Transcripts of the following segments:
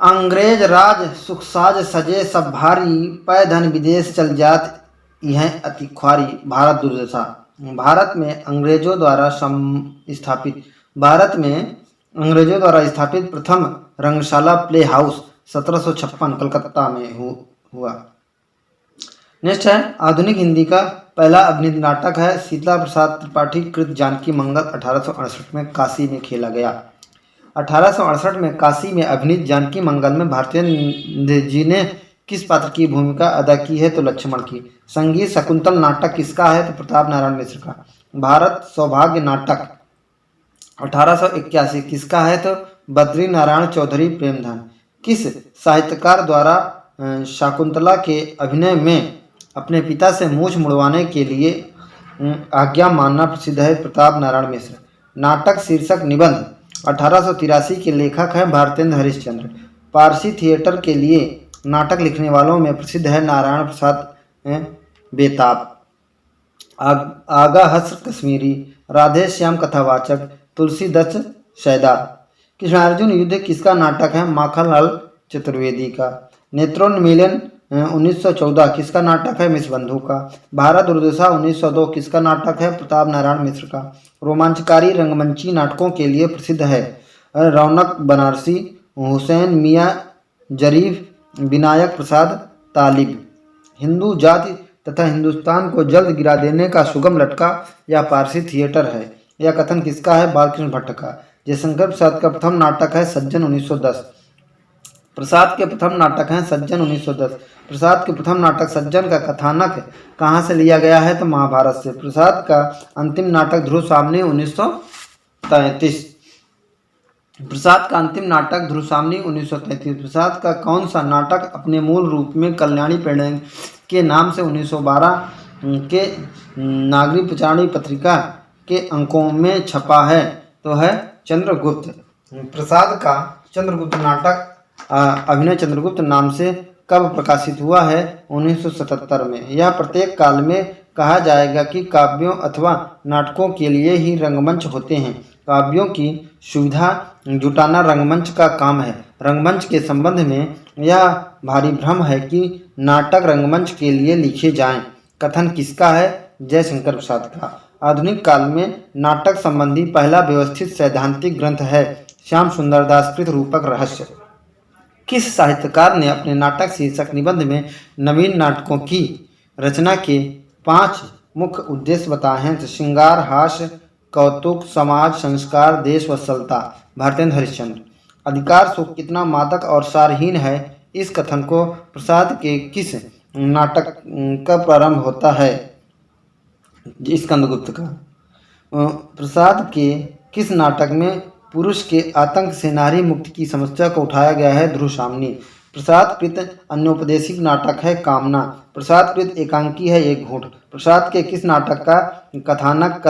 अंग्रेज राज सुखसाज सजे सब भारी, पै धन विदेश चल जात यह अति ख्वारी। भारत दुर्दशा। भारत में अंग्रेजों द्वारा स्थापित भारत में अंग्रेजों द्वारा स्थापित प्रथम रंगशाला प्ले हाउस 1756 कलकत्ता में हुआ। नेक्स्ट है आधुनिक हिंदी का पहला अभिनीत नाटक है शीतला प्रसाद त्रिपाठी कृत जानकी मंगल 1868 में काशी में खेला गया। 1868 में काशी में अभिनीत जानकी मंगल में भारतेंद्र जी ने किस पात्र की भूमिका अदा की है? तो लक्ष्मण की। संगीत शकुंतल नाटक किसका है? तो प्रताप नारायण मिश्र का। भारत सौभाग्य नाटक 1881 किसका है? तो बद्री नारायण चौधरी प्रेमधन। किस साहित्यकार द्वारा शकुंतला के अभिनय में अपने पिता से मूछ मुड़वाने के लिए आज्ञा मानना प्रसिद्ध है? प्रताप नारायण मिश्र। नाटक शीर्षक निबंध 1883 के लेखक हैं भारतेंद्र हरिश्चंद्र। पारसी थिएटर के लिए नाटक लिखने वालों में प्रसिद्ध है नारायण प्रसाद बेताब। आगा हस्र कश्मीरी, राधे श्याम कथावाचक, तुलसीदत्त सैदा। कृष्णार्जुन युद्ध किसका नाटक है? माखनलाल चतुर्वेदी का। नेत्रोन्मीलन 1914 किसका नाटक है? मिसबंधु का। भारत दुर्दशा 1902 किसका नाटक है? प्रताप नारायण मिश्र का। रोमांचकारी रंगमंची नाटकों के लिए प्रसिद्ध है रौनक बनारसी, हुसैन मियाँ जरीफ, विनायक प्रसाद तालिब। हिंदू जाति तथा हिंदुस्तान को जल्द गिरा देने का सुगम लटका यह पारसी थिएटर है। यह कथन किसका है? बालकृष्ण भट्ट का। जयशंकर प्रसाद का प्रथम नाटक है सज्जन 1910। प्रसाद के प्रथम नाटक हैं सज्जन 1910। प्रसाद के प्रथम नाटक सज्जन का कथानक कहाँ से लिया गया है? तो महाभारत से। प्रसाद का अंतिम नाटक ध्रुव सामने 1933। प्रसाद का अंतिम नाटक ध्रुव सामने 1933। प्रसाद का कौन सा नाटक अपने मूल रूप में कल्याणी पेड़े के नाम से 1912 के नागरिक प्रचारणी पत्रिका के अंकों में छपा है? तो है चंद्रगुप्त। प्रसाद का चंद्रगुप्त नाटक अभिनय चंद्रगुप्त नाम से कब प्रकाशित हुआ है? 1977 में। यह प्रत्येक काल में कहा जाएगा कि काव्यों अथवा नाटकों के लिए ही रंगमंच होते हैं। काव्यों की सुविधा जुटाना रंगमंच का काम है। रंगमंच के संबंध में यह भारी भ्रम है कि नाटक रंगमंच के लिए लिखे जाएं। कथन किसका है? जयशंकर प्रसाद का। आधुनिक काल में नाटक संबंधी पहला व्यवस्थित सैद्धांतिक ग्रंथ है श्याम सुंदर दास कृत रूपक रहस्य। किस साहित्यकार ने अपने नाटक शीर्षक निबंध में नवीन नाटकों की रचना के 5 मुख्य उद्देश्य बताए हैं? तो श्रृंगार, हास्य, कौतुक, समाज संस्कार, देश वत्सलता। भारतेंद्र हरिश्चंद्र। अधिकार सुख कितना मादक और सारहीन है, इस कथन को प्रसाद के किस नाटक का प्रारंभ होता है? स्कंदगुप्त का। प्रसाद के किस नाटक में पुरुष के आतंक से नारी मुक्ति की समस्या को उठाया गया है? ध्रुव सामनी। प्रसाद कृत अन्योपदेशिक नाटक है कामना। प्रसाद कृत एकांकी है एक घूंट। प्रसाद के किस नाटक का कथानक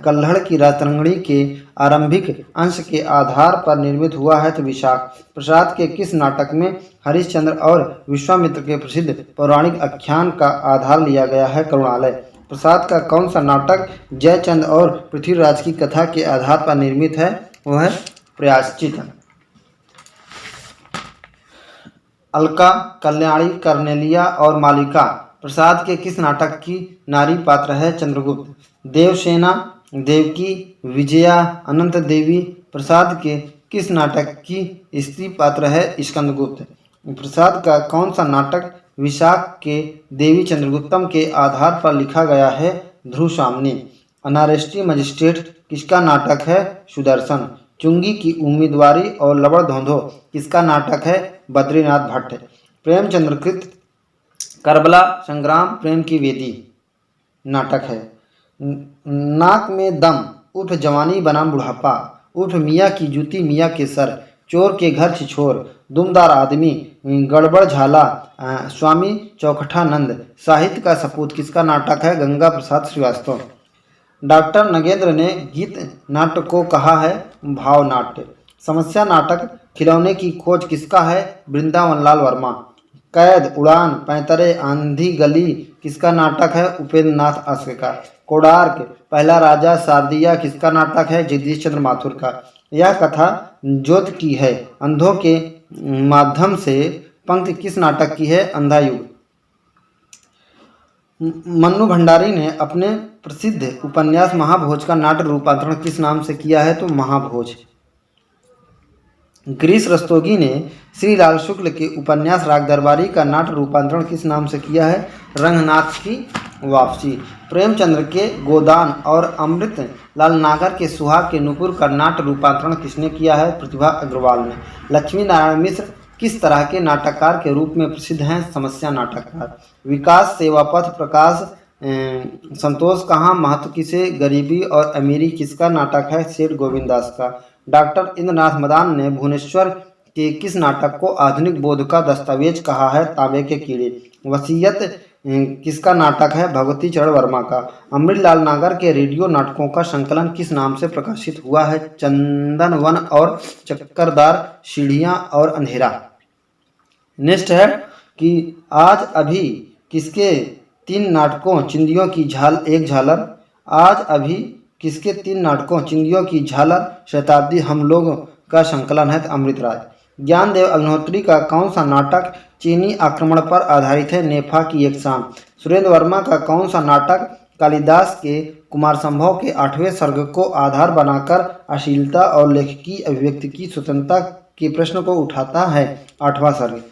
कल्हड़ की राजतरंगिणी के आरंभिक अंश के आधार पर निर्मित हुआ है? तो विशाख। प्रसाद के किस नाटक में हरिश्चंद्र और विश्वामित्र के प्रसिद्ध पौराणिक आख्यान का आधार लिया गया है? करुणालय। प्रसाद का कौन सा नाटक जयचंद और पृथ्वीराज की कथा के आधार पर निर्मित है? वो है प्रायश्चित। अलका, कल्याणी, कर्नेलिया और मालिका प्रसाद के किस नाटक की नारी पात्र है? चंद्रगुप्त। देवसेना, देवकी, विजया, अनंत देवी प्रसाद के किस नाटक की स्त्री पात्र है? स्कंदगुप्त। प्रसाद का कौन सा नाटक विशाख के देवी चंद्रगुप्तम के आधार पर लिखा गया है? ध्रुव सामनी। अनारेस्टी मजिस्ट्रेट किसका नाटक है? सुदर्शन। चुंगी की उम्मीदवारी और लवण धोंधो किसका नाटक है? बद्रीनाथ भट्ट। प्रेमचंद्र कृत करबला संग्राम प्रेम की वेदी नाटक है। नाक में दम उर्फ जवानी बनाम बुढ़ापा उर्फ मियाँ की जूती मियाँ के सर, चोर के घर छिछोर, दुमदार आदमी, गड़बड़ झाला, स्वामी चौखटानंद। साहित्य का सपूत किसका नाटक है? गंगा प्रसाद श्रीवास्तव। डॉक्टर नगेंद्र ने गीत नाट्य को कहा है भाव नाट्य। समस्या नाटक खिलौने की खोज किसका है? वृंदावन लाल वर्मा। कैद, उड़ान, पैंतरे, आंधी गली किसका नाटक है? उपेंद्र नाथ आश्रय का। कोणार्क, पहला राजा, शारदिया किसका नाटक है? जगदीश चंद्र माथुर का। यह कथा जोत की है। अंधों के माध्यम से पंक्ति किस नाटक की है? अंधा युग। मन्नू भंडारी ने अपने प्रसिद्ध उपन्यास महाभोज का नाट्य रूपांतरण किस नाम से किया है? तो महाभोज। गिरीश रस्तोगी ने श्री लाल शुक्ल के उपन्यास राग दरबारी का नाट्य रूपांतरण किस नाम से किया है? रंगनाथ की वापसी। प्रेमचंद्र के गोदान और अमृत लाल नागर के सुहाग के नुपुर का नाट्य रूपांतरण किसने किया है? प्रतिभा अग्रवाल ने। लक्ष्मी नारायण मिश्र किस तरह के नाटककार के रूप में प्रसिद्ध हैं? समस्या नाटककार। विकास सेवापथ प्रकाश संतोष कहाँ महत्व किसे? गरीबी और अमीरी किसका नाटक है? सेठ गोविंदास का। डॉक्टर इंद्रनाथ मदान ने भुवनेश्वर के किस नाटक को आधुनिक बोध का दस्तावेज कहा है? तांबे के कीड़े। वसीयत किसका नाटक है? भगवती चरण वर्मा का। अमृतलाल नागर के रेडियो नाटकों का संकलन किस नाम से प्रकाशित हुआ है? चंदन वन और चक्करदार सीढ़ियाँ और अंधेरा। नेक्स्ट है कि आज अभी किसके 3 नाटकों चिंदियों की एक झालर। आज अभी किसके 3 नाटकों चिंदियों की झालर शताब्दी हम लोग का संकलन है? अमृतराज। ज्ञानदेव अग्निहोत्री का कौन सा नाटक चीनी आक्रमण पर आधारित है? नेफा की एक शाम। सुरेंद्र वर्मा का कौन सा नाटक कालिदास के कुमार संभव के 8वें सर्ग को आधार बनाकर अश्लीलता और लेखकीय अभिव्यक्ति की स्वतंत्रता के प्रश्न को उठाता है? 8वां सर्ग।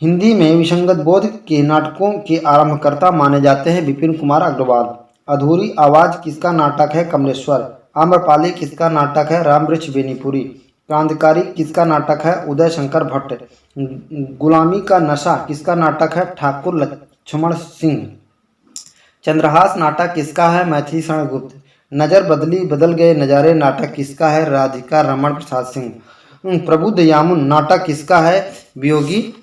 हिंदी में विसंगत बोध के नाटकों के आरंभकर्ता माने जाते हैं बिपिन कुमार अग्रवाल। अधूरी आवाज किसका नाटक है? कमलेश्वर। आम्रपाली किसका नाटक है? रामवृक्ष बेनीपुरी। क्रांतिकारी किसका नाटक है? उदय शंकर भट्ट। गुलामी का नशा किसका नाटक है? ठाकुर लक्ष्मण सिंह। चंद्रहास नाटक किसका है? मैथिली शरण गुप्त। नजर बदली बदल गए नजारे नाटक किसका है? राधिका रमण प्रसाद सिंह। प्रबुद्ध यामुन नाटक किसका है? वियोगी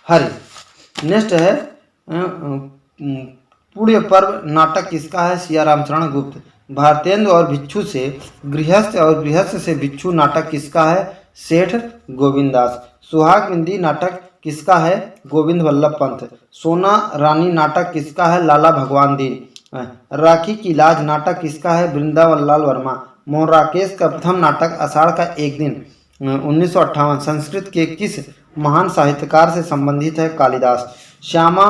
हरि। नेक्स्ट है पुण्य पर्व नाटक किसका है? सिया रामचरण गुप्त। भारतेंदु और भिक्षु से गृहस्थ और गृहस्थ से भिक्षु नाटक किसका है? सेठ गोविंदास। सुहाग बिंदी नाटक किसका है? गोविंद वल्लभ पंत। सोना रानी नाटक किसका है? लाला भगवान दीन। राखी की लाज नाटक किसका है? वृंदावन लाल वर्मा। मोहन राकेश का प्रथम नाटक आषाढ़ का एक दिन 1958 संस्कृत के किस महान साहित्यकार से संबंधित है? कालिदास। श्यामा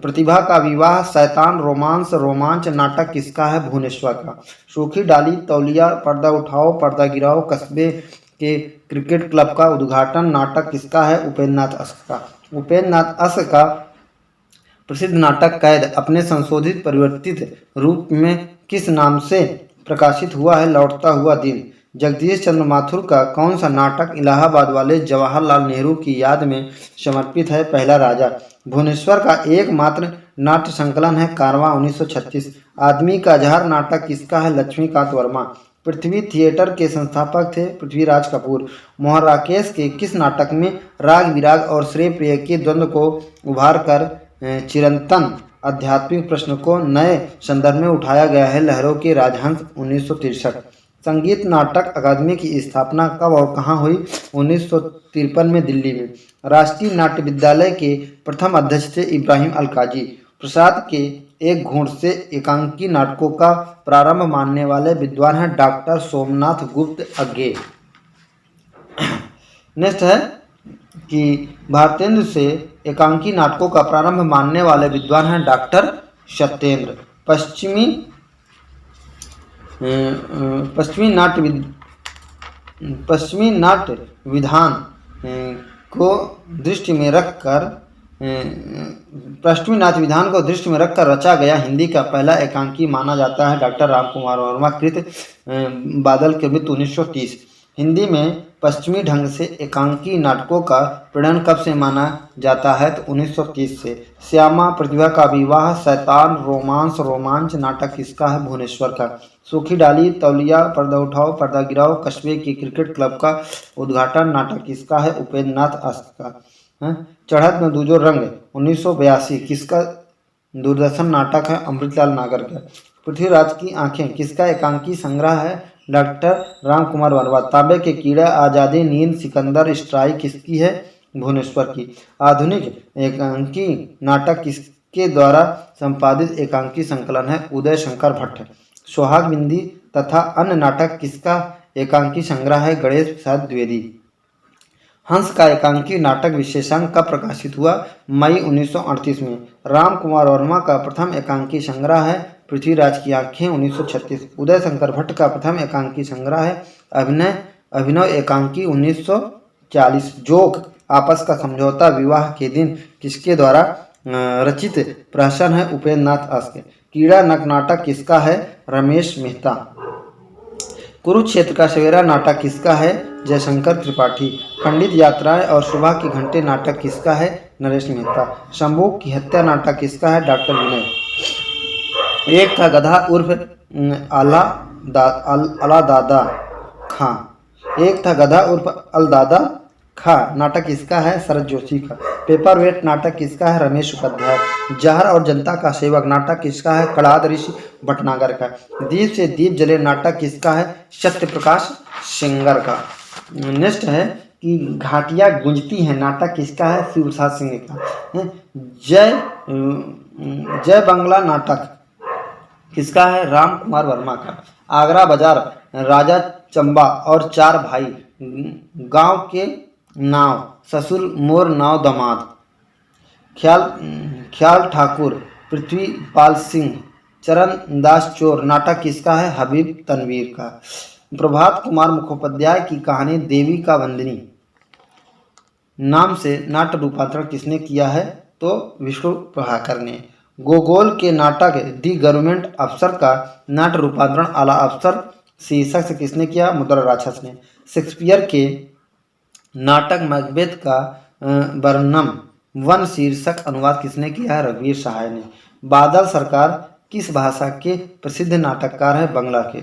प्रतिभा का विवाह शैतान रोमांच नाटक किसका है? भुवनेश्वर का। सूखी डाली तौलिया पर्दा उठाओ पर्दा गिराओ कस्बे के क्रिकेट क्लब का उद्घाटन नाटक किसका है? उपेंद्रनाथ अश्क का। उपेंद्रनाथ अश्क का प्रसिद्ध नाटक कैद अपने संशोधित परिवर्तित रूप में किस नाम से प्रकाशित हुआ है? लौटता हुआ दिन। जगदीश चंद्र माथुर का कौन सा नाटक इलाहाबाद वाले जवाहरलाल नेहरू की याद में समर्पित है? पहला राजा। भुवनेश्वर का एकमात्र नाट्य संकलन है कारवां 1936। आदमी का जहर नाटक किसका है? लक्ष्मीकांत वर्मा। पृथ्वी थिएटर के संस्थापक थे पृथ्वीराज कपूर। मोहन राकेश के किस नाटक में राग विराग और श्रेय प्रिय के द्वंद्व को उभार कर चिरंतन आध्यात्मिक प्रश्न को नए संदर्भ में उठाया गया है? लहरों के राजहंस 1963। संगीत नाटक अकादमी की स्थापना कब और कहाँ हुई? 1953 में दिल्ली में। राष्ट्रीय नाट्य विद्यालय के प्रथम अध्यक्ष थे इब्राहिम अलकाजी। प्रसाद के एक घूंट से एकांकी नाटकों का प्रारंभ मानने वाले विद्वान हैं डॉक्टर सोमनाथ गुप्त अज्ञे। नेक्स्ट है कि भारतेंदु से एकांकी नाटकों का प्रारंभ मानने वाले विद्वान हैं डॉक्टर सत्येंद्र। पश्चिमी नाट्य विधान को दृष्टि में रखकर रचा गया हिंदी का पहला एकांकी माना जाता है डॉक्टर रामकुमार वर्मा कृत बादल के मृत्यु 1930। हिंदी में पश्चिमी ढंग से एकांकी नाटकों का प्रणयन कब से माना जाता है? तो 1930 से। श्यामा प्रतिभा का विवाह शैतान रोमांच नाटक किसका है? भुवनेश्वर का। सूखी डाली तौलिया पर्दा उठाओ पर्दा गिराओ कस्बे के क्रिकेट क्लब का उद्घाटन नाटक किसका है? उपेंद्रनाथ अश्क का। चढ़त में दूजो रंग 1982 किसका दूरदर्शन नाटक है? अमृतलाल नागर का। पृथ्वीराज की आंखें किसका एकांकी संग्रह है? डॉक्टर रामकुमार वर्मा। तांबे के कीड़ा आज़ादी नींद सिकंदर स्ट्राइक किसकी है? भुवनेश्वर की। आधुनिक एकांकी नाटक किसके द्वारा संपादित एकांकी संकलन है? उदय शंकर भट्ट। सुहाग बिंदी तथा अन्य नाटक किसका एकांकी संग्रह है? गणेश प्रसाद द्विवेदी। हंस का एकांकी नाटक विशेषांक कब प्रकाशित हुआ? मई 1938 में। राम कुमार वर्मा का प्रथम एकांकी संग्रह है पृथ्वीराज की आंखें 1936। उदय शंकर भट्ट का प्रथम एकांकी संग्रह है अभिनव एकांकी 1940। जोक आपस का समझौता विवाह के दिन किसके द्वारा रचित प्रहसन है? उपेंद्र नाथ आस्के। कीड़ा नक नाटक किसका है? रमेश मेहता। कुरुक्षेत्र का सवेरा नाटक किसका है? जयशंकर त्रिपाठी। खंडित यात्राएं और सुबह के घंटे नाटक किसका है? नरेश मेहता। शंभू की हत्या नाटक किसका है? डॉक्टर विनय। एक था गधा उर्फ अलादादा खां। एक था गधा उर्फ अलदादा खां नाटक किसका है? शरद जोशी का। पेपरवेट नाटक किसका है? रमेश उपाध्याय। जहर और जनता का सेवक नाटक किसका है? कड़ाद ऋषि भटनागर का। दीप से दीप जले नाटक किसका है? सत्य प्रकाश सिंगर का। नेक्स्ट है कि घाटियां गुंजती हैं नाटक किसका है? शिव प्रसाद सिंह का। जय बंगला नाटक किसका है? राम कुमार वर्मा का। आगरा बाजार राजा चंबा और चार भाई गांव के नाव ससुर मोर नाव दमाद। ख्याल ठाकुर पृथ्वीपाल सिंह चरण दास चोर नाटक किसका है? हबीब तनवीर का। प्रभात कुमार मुखोपाध्याय की कहानी देवी का वंदनी नाम से नाट्य रूपांतरण किसने किया है? तो विष्णु प्रभाकर ने। गोगोल के नाटक दी गवर्नमेंट अफसर का नाट्य रूपांतरण आला अफसर शीर्षक से किसने किया? मुद्रा राक्षस ने। शेक्सपियर के नाटक मैकबेथ का बर्नम वन शीर्षक अनुवाद किसने किया है? रघुवीर सहाय ने। बादल सरकार किस भाषा के प्रसिद्ध नाटककार हैं? बंगला के।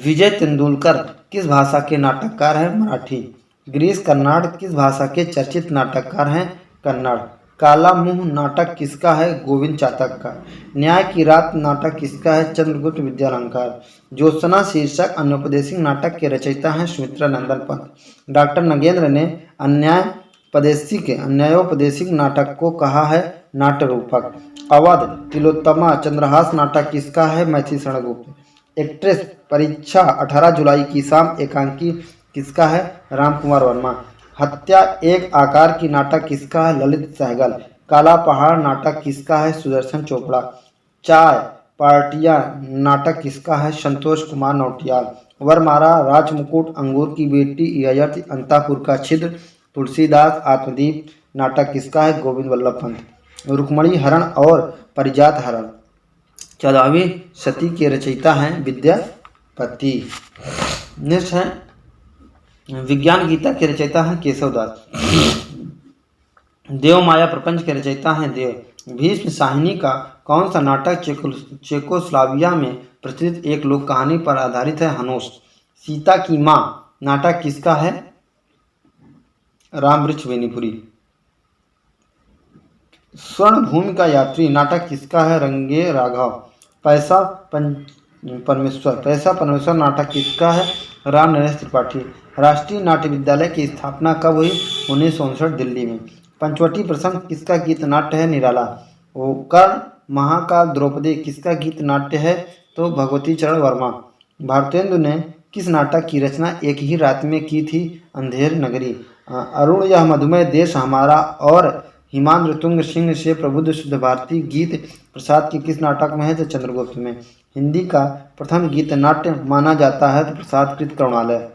विजय तेंदुलकर किस भाषा के नाटककार हैं? मराठी। गिरीश कर्नाड किस भाषा के चर्चित नाटककार हैं? कन्नड़। काला मुंह नाटक किसका है? गोविंद चातक का। न्याय की रात नाटक किसका है? चंद्रगुप्त विद्यालंकार। ज्योत्सना शीर्षक अन्योपदेशिक नाटक के रचयिता हैं सुमित्रा नंदन पंत। डॉक्टर नगेंद्र ने अन्यायोपदेशिक नाटक को कहा है नाट्य रूपक। अवध तिलोत्तमा चंद्रहास नाटक किसका है? मैथिली शरण गुप्त। एक्ट्रेस परीक्षा 18 जुलाई की शाम एकांकी किसका है? राम कुमार वर्मा। हत्या एक आकार की नाटक किसका है? ललित सहगल। काला पहाड़ नाटक किसका है? सुदर्शन चोपड़ा। चाय पार्टियां नाटक किसका है? संतोष कुमार नौटियाल। वरमारा राजमुकुट अंगूर की बेटी ययाति अंतापुर का छिद्र तुलसीदास। आत्मदीप नाटक किसका है? गोविंद वल्लभ पंत। रुक्मणी हरण और परिजात हरण 14वीं शती के रचयिता हैं विद्यापति। नेक्स्ट है विज्ञान गीता के रचयिता हैं केशवदास। देव माया प्रपंच के रचयिता हैं देव। भीष्म साहिनी का कौन सा नाटक चेकोस्लोवाकिया में प्रचलित एक लोक कहानी पर आधारित है? हनोस। सीता की माँ नाटक किसका है? रामवृक्ष बेनीपुरी। स्वर्ण भूमि का यात्री नाटक किसका है? रंगे राघव। पैसा परमेश्वर नाटक किसका है? राम नरेश त्रिपाठी। राष्ट्रीय नाट्य विद्यालय की स्थापना कब हुई? 1959 दिल्ली में। पंचवटी प्रसंग किसका गीत नाट्य है? निराला। कर्ण महाकाल द्रौपदी किसका गीत नाट्य है? तो भगवती चरण वर्मा। भारतेंदु ने किस नाटक की रचना एक ही रात में की थी? अंधेर नगरी। अरुण यह मधुमेह देश हमारा और हिमांद्र तुंग सिंह से प्रबुद्ध शुद्ध भारती गीत प्रसाद के किस नाटक में है? तो चंद्रगुप्त में। हिंदी का प्रथम गीत नाट्य माना जाता है तो प्रसाद कृत करुणालय।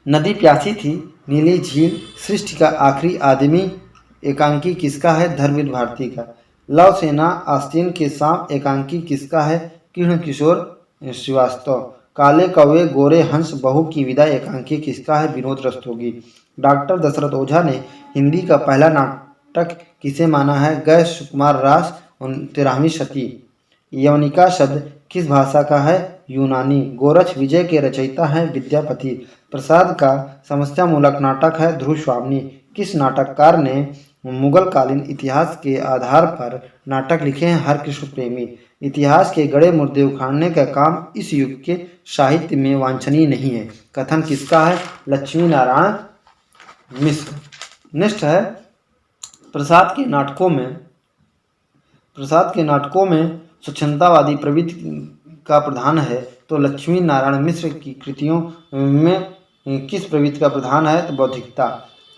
नदी प्यासी थी नीली झील सृष्टि का आखिरी आदमी एकांकी किसका है? धर्मवीर भारती का। लव सेना आस्तीन के सांप एकांकी किसका है? किरण किशोर श्रीवास्तव। काले कौवे गोरे हंस बहू की विदाई एकांकी किसका है? विनोद रस्तोगी। डॉक्टर दशरथ ओझा ने हिंदी का पहला नाटक किसे माना है? गए सुकुमार रास 13वीं शती। यवनिका शब्द किस भाषा का है? यूनानी। गोरक्ष विजय के रचयिता हैं विद्यापति। प्रसाद का समस्या मूलक नाटक है ध्रुव स्वामिनी। किस नाटककार ने मुगल कालीन इतिहास के आधार पर नाटक लिखे हैं? हरकृष्ण प्रेमी। इतिहास के गड़े मुर्दे उखाड़ने का काम इस युग के साहित्य में वांछनीय नहीं है। कथन किसका है? लक्ष्मी नारायण मिश्र। नेक्स्ट है प्रसाद के नाटकों में स्वच्छंदतावादी प्रवृत्ति का प्रधान है तो लक्ष्मी नारायण मिश्र की कृतियों में किस प्रवृत्ति का प्रधान है? तो बौद्धिकता।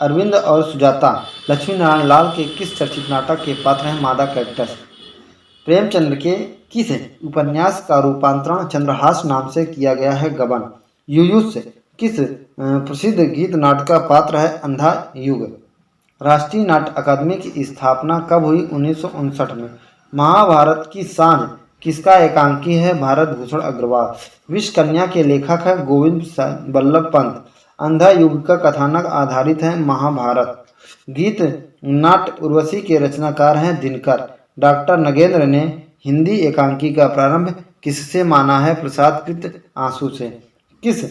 अरविंद और सुजाता लक्ष्मी नारायण लाल के किस चर्चित नाटक के पात्र हैं? मादा कैक्टस। प्रेमचंद्र के किस उपन्यास का रूपांतरण चंद्रहास नाम से किया गया है? गबन। युयुत्सु किस प्रसिद्ध गीत नाटक का पात्र है? अंधा युग। राष्ट्रीय नाट्य अकादमी की स्थापना कब हुई? 1959 में। महाभारत की सांझ किसका एकांकी है? भारत भूषण अग्रवाल। विश्व कन्या के लेखक है गोविंद बल्लभ पंत। अंधा युग का कथानक आधारित है महाभारत। गीत नाट्य उर्वशी के रचनाकार हैं दिनकर। डॉक्टर नगेंद्र ने हिंदी एकांकी का प्रारंभ किससे माना है? प्रसादकृत आंसू से। किस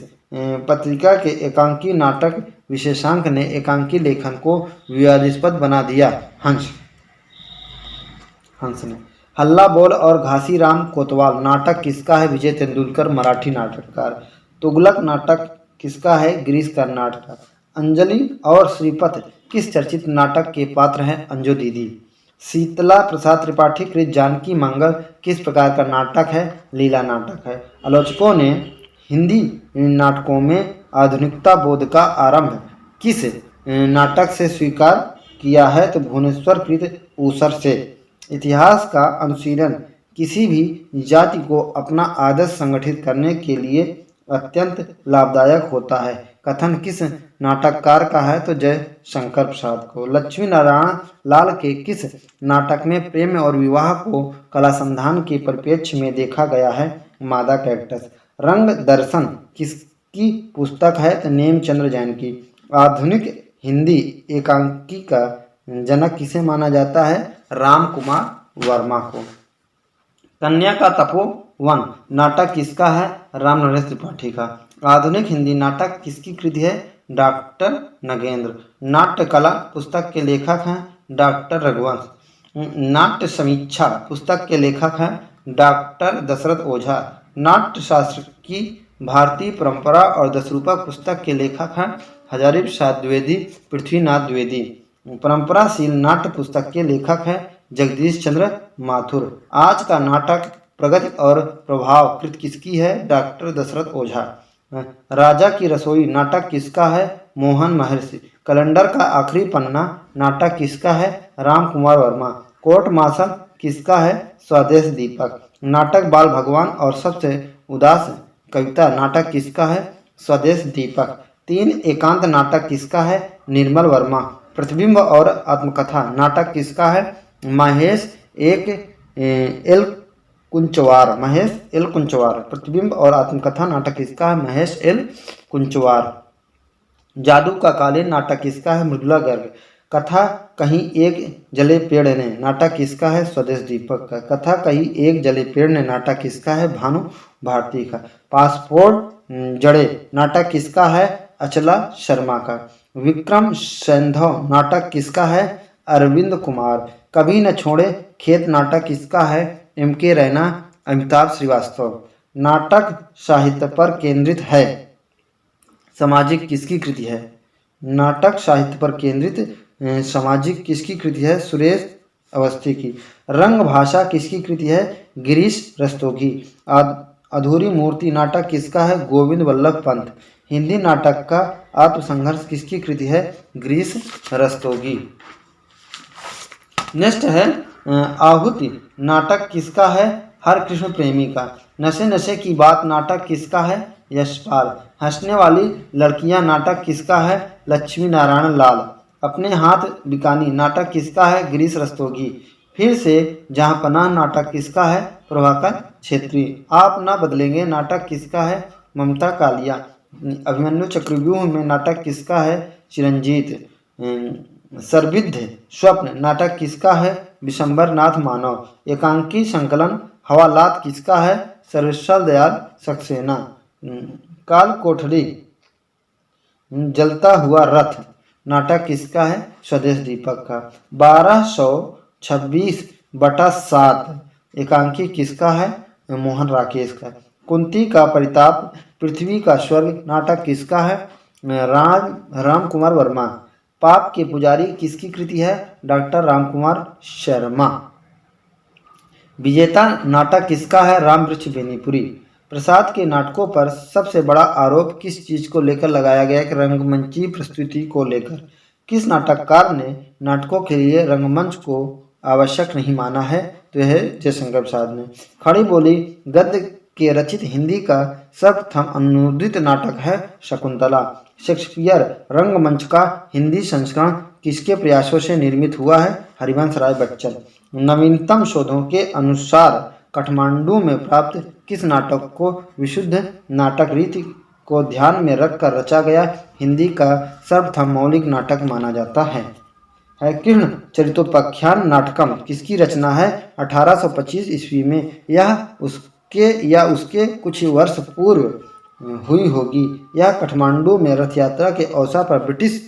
पत्रिका के एकांकी नाटक विशेषांक ने एकांकी लेखन को विवादास्पद बना दिया? हंस ने। हल्ला बोल और घासीराम कोतवाल नाटक किसका है? विजय तेंदुलकर मराठी नाटककार। तुगलक नाटक किसका है? गिरीश कर्नाड का। अंजलि और श्रीपत किस चर्चित नाटक के पात्र हैं? अंजू दीदी। शीतला प्रसाद त्रिपाठी कृत जानकी मंगल किस प्रकार का नाटक है? लीला नाटक है। आलोचकों ने हिंदी नाटकों में आधुनिकता बोध का आरंभ किस नाटक से स्वीकार किया है? तो भुवनेश्वर कृत ऊसर से। इतिहास का अनुशीलन किसी भी जाति को अपना आदर्श संगठित करने के लिए अत्यंत लाभदायक होता है। कथन किस नाटककार का है? तो जय शंकर प्रसाद को। लक्ष्मी नारायण लाल के किस नाटक में प्रेम और विवाह को कला संधान के परिप्रेक्ष्य में देखा गया है? मादा कैक्टस। रंग दर्शन किसकी पुस्तक है? तो नेमचंद्र जैन की। आधुनिक हिंदी एकांकी का जनक किसे माना जाता है? राम कुमार वर्मा को। कन्या का तपोवन नाटक किसका है? राम नरेश त्रिपाठी का। आधुनिक हिंदी नाटक किसकी कृति है? डॉक्टर नगेंद्र। नाट्य कला पुस्तक के लेखक हैं डॉक्टर रघुवंश। नाट्य समीक्षा पुस्तक के लेखक हैं डॉक्टर दशरथ ओझा। नाट्य शास्त्र की भारतीय परंपरा और दशरूपक पुस्तक के लेखक हैं हजारी प्रसाद द्विवेदी, पृथ्वीनाथ द्विवेदी। परंपराशील नाट्य पुस्तक के लेखक हैं जगदीश चंद्र माथुर। आज का नाटक प्रगति और प्रभाव कृत किसकी है? डॉक्टर दशरथ ओझा। राजा की रसोई नाटक किसका है? मोहन महर्षि। कैलेंडर का आखिरी पन्ना नाटक किसका है? राम कुमार वर्मा। कोर्ट मार्शल किसका है? स्वदेश दीपक। नाटक बाल भगवान और सबसे उदास कविता नाटक किसका है? स्वदेश दीपक। तीन एकांत नाटक किसका है? निर्मल वर्मा। प्रतिबिंब और आत्मकथा नाटक किसका है? महेश एल कुंचवार। महेश एल कुंचवार। प्रतिबिंब और आत्मकथा नाटक किसका है? महेश एल कुंचवार। जादू का कालीन नाटक किसका है? मृदुला गर्ग। कथा कहीं एक जले पेड़ ने नाटक किसका है? स्वदेश दीपक का। कथा कहीं एक जले पेड़ ने नाटक किसका है? भानु भारती का। पासपोर्ट जड़े नाटक किसका है? अचला शर्मा का। विक्रम सैंधव नाटक किसका है? अरविंद कुमार। कभी न छोड़े खेत नाटक किसका है? M.K. रैना, अमिताभ श्रीवास्तव। नाटक साहित्य पर केंद्रित है। सामाजिक किसकी कृति है? नाटक साहित्य पर केंद्रित सामाजिक किसकी कृति है? सुरेश अवस्थी की। रंग भाषा किसकी कृति है? गिरीश रस्तोगी। अधूरी मूर्ति नाटक किसका है? गोविंद बल्लभ पंत। हिंदी नाटक का आत्मसंघर्ष किसकी कृति है? गिरीश रस्तोगी। नेक्स्ट है आहुति नाटक किसका है? हरकृष्ण प्रेमी का। नशे नशे की बात नाटक किसका है? यशपाल। हंसने वाली लड़कियां नाटक किसका है? लक्ष्मी नारायण लाल। अपने हाथ बिकानी नाटक किसका है? गिरीश रस्तोगी। फिर से जहां पनाह नाटक किसका है? प्रभाकर छेत्री। आप ना बदलेंगे नाटक किसका है? ममता कालिया। अभिमन्यु चक्रव्यूह में नाटक किसका है? चिरंजीत। सर्विद्ध स्वप्न नाटक किसका है? विशंबर नाथ मानव। एकांकी संकलन हवालात किसका है? सर्वेश्वर दयाल सक्सेना। काल कोठरी जलता हुआ रथ नाटक किसका है? स्वदेश दीपक का। 1226/7 एकांकी किसका है? मोहन राकेश का। कुंती का परिताप पृथ्वी का स्वर्ग नाटक किसका है? राम कुमार वर्मा। पाप के पुजारी किसकी कृति है? डॉक्टर राम कुमार शर्मा। विजेता नाटक किसका है? राम वृक्ष बेनीपुरी। प्रसाद के नाटकों पर सबसे बड़ा आरोप किस चीज को लेकर लगाया गया कि रंगमंची प्रस्तुति को लेकर? किस नाटककार ने नाटकों के लिए रंगमंच को आवश्यक नहीं माना है? तो यह जयशंकर प्रसाद ने। खड़ी बोली गद्य के रचित हिंदी का सर्वप्रथम अनुदित नाटक है शकुंतला। शेक्सपियर रंगमंच का हिंदी संस्करण किसके प्रयासों से निर्मित हुआ है? हरिवंश राय बच्चन। नवीनतम शोधों के अनुसार काठमांडू में प्राप्त किस नाटक को विशुद्ध नाटक रीति को ध्यान में रखकर रचा गया हिंदी का सर्वप्रथम मौलिक नाटक माना जाता है? कृष्ण चरितोपाख्यान नाटकम किसकी रचना है? 1825 ईस्वी में। यह उसके कुछ वर्ष पूर्व हुई होगी। यह काठमांडू में रथ यात्रा के अवसर पर ब्रिटिश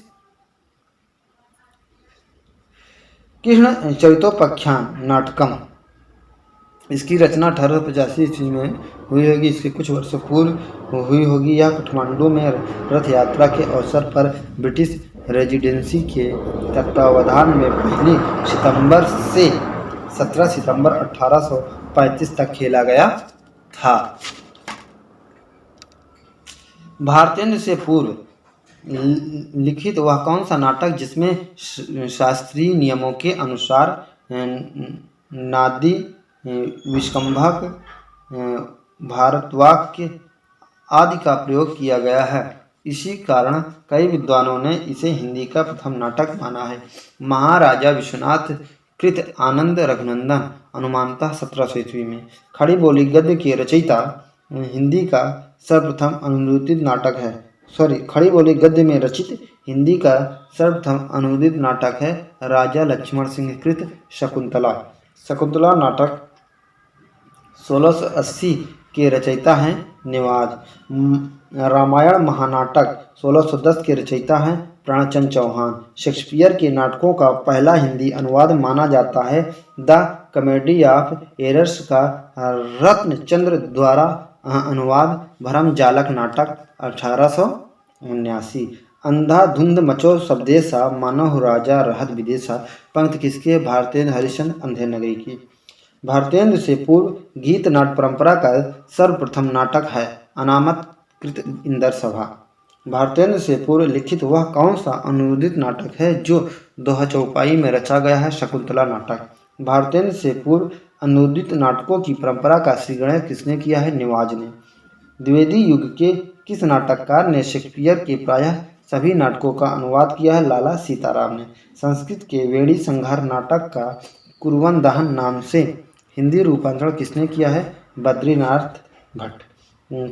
कृष्ण चरितोपाख्यान नाटकम इसकी रचना 1885 ईस्वी में हुई होगी। इसके कुछ वर्ष पूर्व हुई होगी। यह काठमांडू में रथ यात्रा के अवसर पर ब्रिटिश रेजिडेंसी के तत्वावधान में 1 सितंबर से 17 सितंबर 1835 तक खेला गया था। भारतेंद्र से पूर्व लिखित वह कौन सा नाटक जिसमें शास्त्रीय नियमों के अनुसार नादी विष्कंभक भारतवाक्य आदि का प्रयोग किया गया है? इसी कारण कई विद्वानों ने इसे हिंदी का प्रथम नाटक माना है। महाराजा विश्वनाथ कृत आनंद रघुनंदन अनुमानतः 1700 ईस्वी में। खड़ी बोली गद्य के रचयिता हिंदी का सर्वप्रथम अनुदित नाटक है। खड़ी बोली गद्य में रचित हिंदी का सर्वप्रथम अनुदित नाटक है राजा लक्ष्मण सिंह कृत शकुंतला। शकुंतला नाटक 1680 के रचयिता हैं निवाज। रामायण महानाटक 1610 के रचयिता हैं प्रणचंद चौहान। शेक्सपियर के नाटकों का पहला हिंदी अनुवाद माना जाता है द कॉमेडी ऑफ एरर्स का रत्नचंद्र द्वारा अनुवाद भरम जालक नाटक 1879। अंधाधुंध मचो सबदेशा मानव राजा रहत विदेशा पंक्ति किसके? भारतेंद्र हरिश्चंद्र अंधे नगरी की। भारतेंद्र से पूर्व गीत नाट्य परंपरा का सर्वप्रथम नाटक है अनामत कृत इंदर सभा। भारतेंद्र से पूर्व लिखित वह कौन सा अनुदित नाटक है जो दोहा चौपाई में रचा गया है? शकुंतला नाटक। भारतेंद्र से पूर्व अनुदित नाटकों की परंपरा का श्रीगणय किसने किया है? निवाज ने। द्विवेदी युग के किस नाटककार ने शेक्सपियर के प्रायः सभी नाटकों का अनुवाद किया है? लाला सीताराम ने। संस्कृत के वेणी संहार नाटक का कुरवन दहन नाम से हिंदी रूपांतरण किसने किया है? बद्रीनाथ भट्ट।